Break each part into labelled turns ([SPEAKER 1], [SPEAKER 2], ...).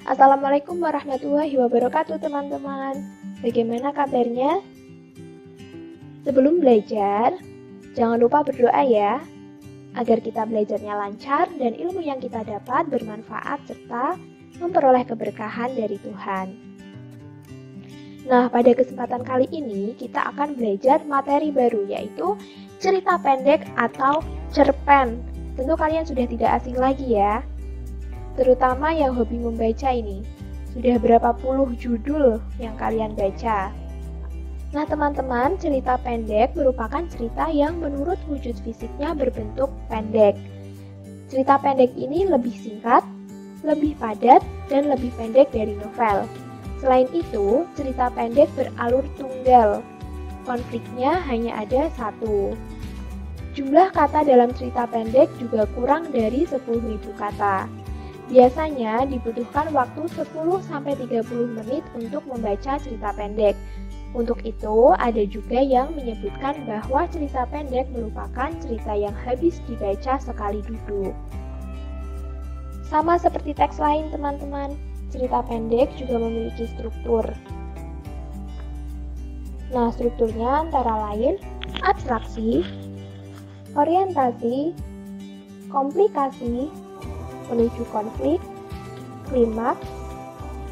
[SPEAKER 1] Assalamualaikum warahmatullahi wabarakatuh teman-teman. Bagaimana kabarnya? Sebelum belajar, jangan lupa berdoa ya, agar kita belajarnya lancar dan ilmu yang kita dapat bermanfaat serta memperoleh keberkahan dari Tuhan. Nah, pada kesempatan kali ini kita akan belajar materi baru, yaitu cerita pendek atau cerpen. Tentu kalian sudah tidak asing lagi ya, terutama yang hobi membaca ini. Sudah berapa puluh judul yang kalian baca. Nah teman-teman, cerita pendek merupakan cerita yang menurut wujud fisiknya berbentuk pendek. Cerita pendek ini lebih singkat, lebih padat, dan lebih pendek dari novel. Selain itu, cerita pendek beralur tunggal. Konfliknya hanya ada satu. Jumlah kata dalam cerita pendek juga kurang dari 10.000 kata. Biasanya dibutuhkan waktu 10-30 menit untuk membaca cerita pendek. Untuk itu, ada juga yang menyebutkan bahwa cerita pendek merupakan cerita yang habis dibaca sekali duduk. Sama seperti teks lain teman-teman, cerita pendek juga memiliki struktur. Nah, strukturnya antara lain abstraksi, orientasi, komplikasi, menuju konflik, klimaks,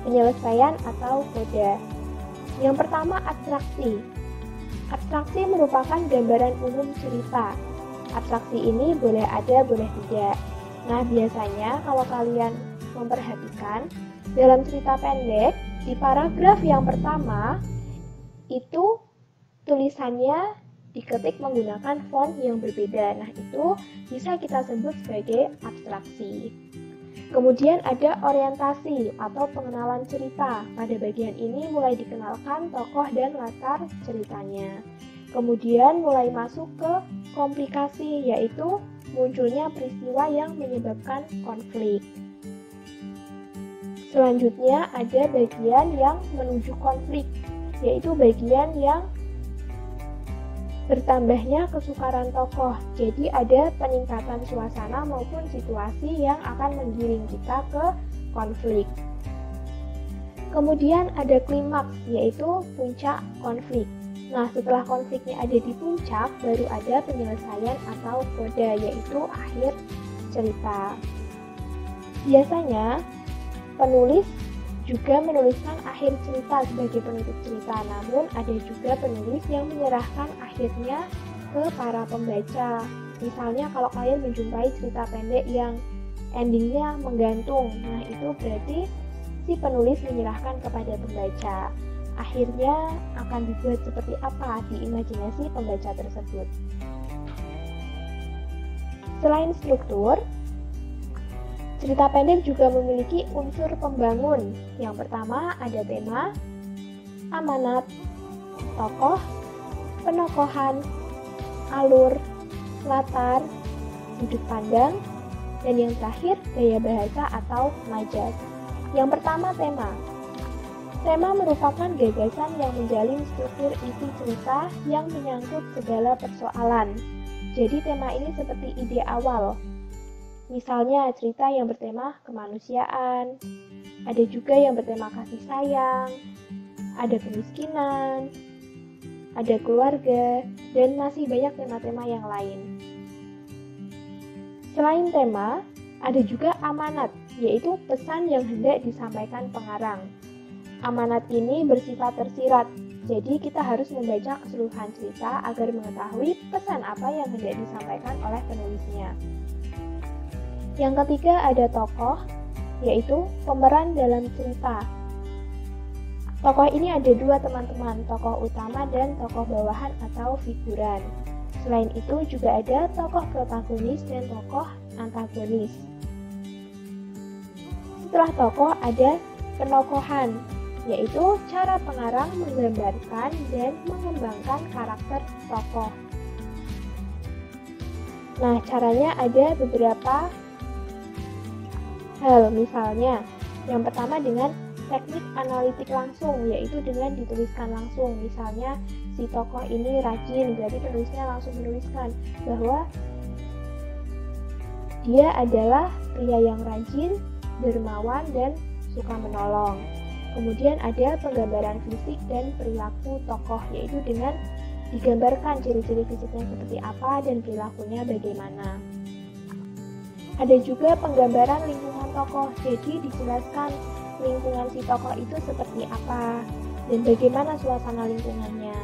[SPEAKER 1] penyelesaian atau koda. Yang pertama, abstraksi. Abstraksi merupakan gambaran umum cerita. Abstraksi ini boleh ada, boleh tidak. Nah, biasanya kalau kalian memperhatikan, dalam cerita pendek, di paragraf yang pertama, itu tulisannya diketik menggunakan font yang berbeda. Nah, itu bisa kita sebut sebagai abstraksi. Kemudian ada orientasi atau pengenalan cerita. Pada bagian ini mulai dikenalkan tokoh dan latar ceritanya. Kemudian mulai masuk ke komplikasi, yaitu munculnya peristiwa yang menyebabkan konflik. Selanjutnya ada bagian yang menuju konflik, yaitu bagian yang bertambahnya kesukaran tokoh. Jadi ada peningkatan suasana maupun situasi yang akan menggiring kita ke konflik. Kemudian ada klimaks, yaitu puncak konflik. Nah, setelah konfliknya ada di puncak, baru ada penyelesaian atau koda, yaitu akhir cerita. Biasanya penulis juga menuliskan akhir cerita sebagai penutup cerita, namun ada juga penulis yang menyerahkan akhirnya ke para pembaca. Misalnya kalau kalian menjumpai cerita pendek yang endingnya menggantung, nah itu berarti si penulis menyerahkan kepada pembaca. Akhirnya akan dibuat seperti apa di imajinasi pembaca tersebut. Selain struktur, cerita pendek juga memiliki unsur pembangun. Yang pertama ada tema, amanat, tokoh, penokohan, alur, latar, sudut pandang, dan yang terakhir gaya bahasa atau majas. Yang pertama tema. Tema merupakan gagasan yang menjalin struktur isi cerita yang menyangkut segala persoalan. Jadi tema ini seperti ide awal. Misalnya cerita yang bertema kemanusiaan, ada juga yang bertema kasih sayang, ada kemiskinan, ada keluarga, dan masih banyak tema-tema yang lain. Selain tema, ada juga amanat, yaitu pesan yang hendak disampaikan pengarang. Amanat ini bersifat tersirat, jadi kita harus membaca keseluruhan cerita agar mengetahui pesan apa yang hendak disampaikan oleh penulisnya. Yang ketiga ada tokoh, yaitu pemeran dalam cerita. Tokoh ini ada dua teman-teman, tokoh utama dan tokoh bawahan atau figuran. Selain itu juga ada tokoh protagonis dan tokoh antagonis. Setelah tokoh ada penokohan, yaitu cara pengarang menggambarkan dan mengembangkan karakter tokoh. Nah, caranya ada beberapa hal, misalnya yang pertama dengan teknik analitik langsung, yaitu dengan dituliskan langsung. Misalnya si tokoh ini rajin, jadi penulisnya langsung menuliskan bahwa dia adalah pria yang rajin, dermawan, dan suka menolong. Kemudian ada penggambaran fisik dan perilaku tokoh, yaitu dengan digambarkan ciri-ciri fisiknya seperti apa dan perilakunya bagaimana. Ada juga penggambaran lingkungan tokoh, jadi dijelaskan lingkungan si tokoh itu seperti apa dan bagaimana suasana lingkungannya.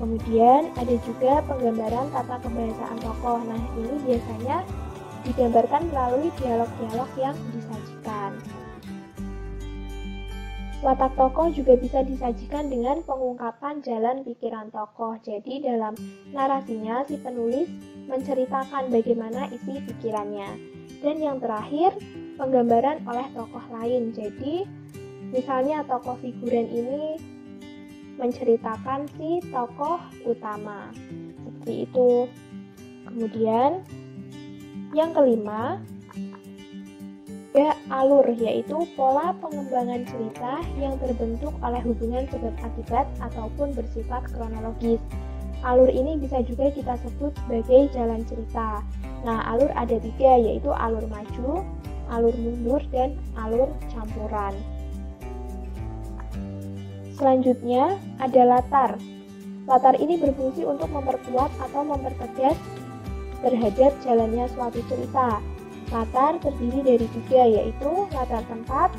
[SPEAKER 1] Kemudian ada juga penggambaran tata kebahasaan tokoh. Nah, ini biasanya digambarkan melalui dialog-dialog yang disajikan. Watak tokoh juga bisa disajikan dengan pengungkapan jalan pikiran tokoh. Jadi dalam narasinya si penulis menceritakan bagaimana isi pikirannya. Dan yang terakhir, penggambaran oleh tokoh lain. Jadi misalnya tokoh figuran ini menceritakan si tokoh utama. Seperti itu. Kemudian yang kelima, ada alur, yaitu pola pengembangan cerita yang terbentuk oleh hubungan sebab akibat ataupun bersifat kronologis. Alur ini bisa juga kita sebut sebagai jalan cerita. Nah, alur ada 3, yaitu alur maju, alur mundur, dan alur campuran. Selanjutnya ada latar. Latar ini berfungsi untuk memperkuat atau mempertegas terhadap jalannya suatu cerita. Latar terdiri dari 3, yaitu latar tempat,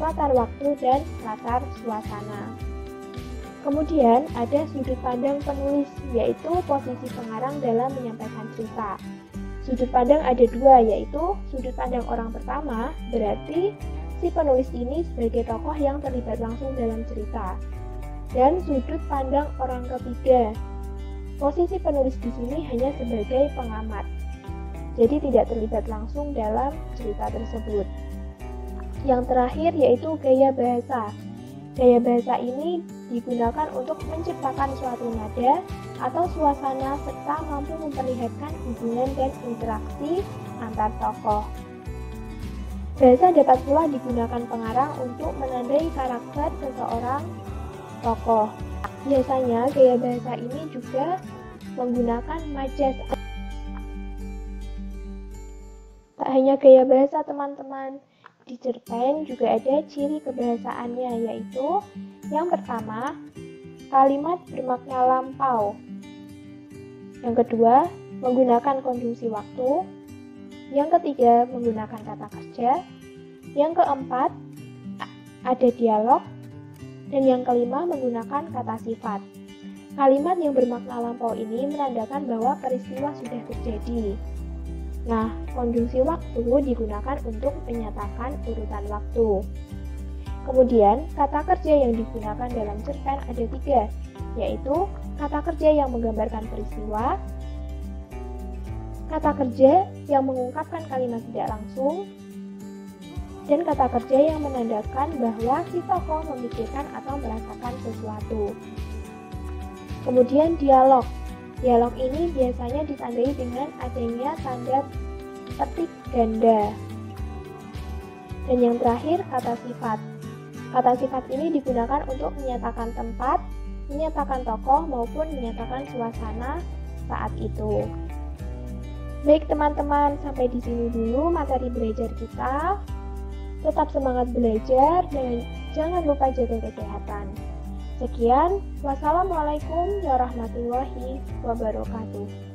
[SPEAKER 1] latar waktu, dan latar suasana. Kemudian ada sudut pandang penulis, yaitu posisi pengarang dalam menyampaikan cerita. Sudut pandang ada 2, yaitu sudut pandang orang pertama, berarti si penulis ini sebagai tokoh yang terlibat langsung dalam cerita. Dan sudut pandang orang ketiga, posisi penulis di sini hanya sebagai pengamat. Jadi tidak terlibat langsung dalam cerita tersebut. Yang terakhir yaitu gaya bahasa. Gaya bahasa ini digunakan untuk menciptakan suatu nada atau suasana serta mampu memperlihatkan hubungan dan interaksi antar tokoh. Bahasa dapat pula digunakan pengarang untuk menandai karakter seseorang tokoh. Biasanya gaya bahasa ini juga menggunakan majas. Tak hanya gaya bahasa teman-teman, di cerpen juga ada ciri kebahasaannya, yaitu yang pertama, kalimat bermakna lampau. Yang kedua, menggunakan konjungsi waktu. Yang ketiga, menggunakan kata kerja. Yang keempat, ada dialog. Dan yang kelima, menggunakan kata sifat. Kalimat yang bermakna lampau ini menandakan bahwa peristiwa sudah terjadi. Nah, konjungsi waktu digunakan untuk menyatakan urutan waktu. Kemudian, kata kerja yang digunakan dalam cerpen ada 3, yaitu kata kerja yang menggambarkan peristiwa, kata kerja yang mengungkapkan kalimat tidak langsung, dan kata kerja yang menandakan bahwa si tokoh memikirkan atau merasakan sesuatu. Kemudian dialog. Dialog ini biasanya ditandai dengan adanya tanda petik ganda. Dan yang terakhir, kata sifat. Kata sifat ini digunakan untuk menyatakan tempat, menyatakan tokoh, maupun menyatakan suasana saat itu. Baik teman-teman, sampai di sini dulu materi belajar kita. Tetap semangat belajar dan jangan lupa jaga kesehatan. Sekian, wassalamualaikum warahmatullahi wabarakatuh.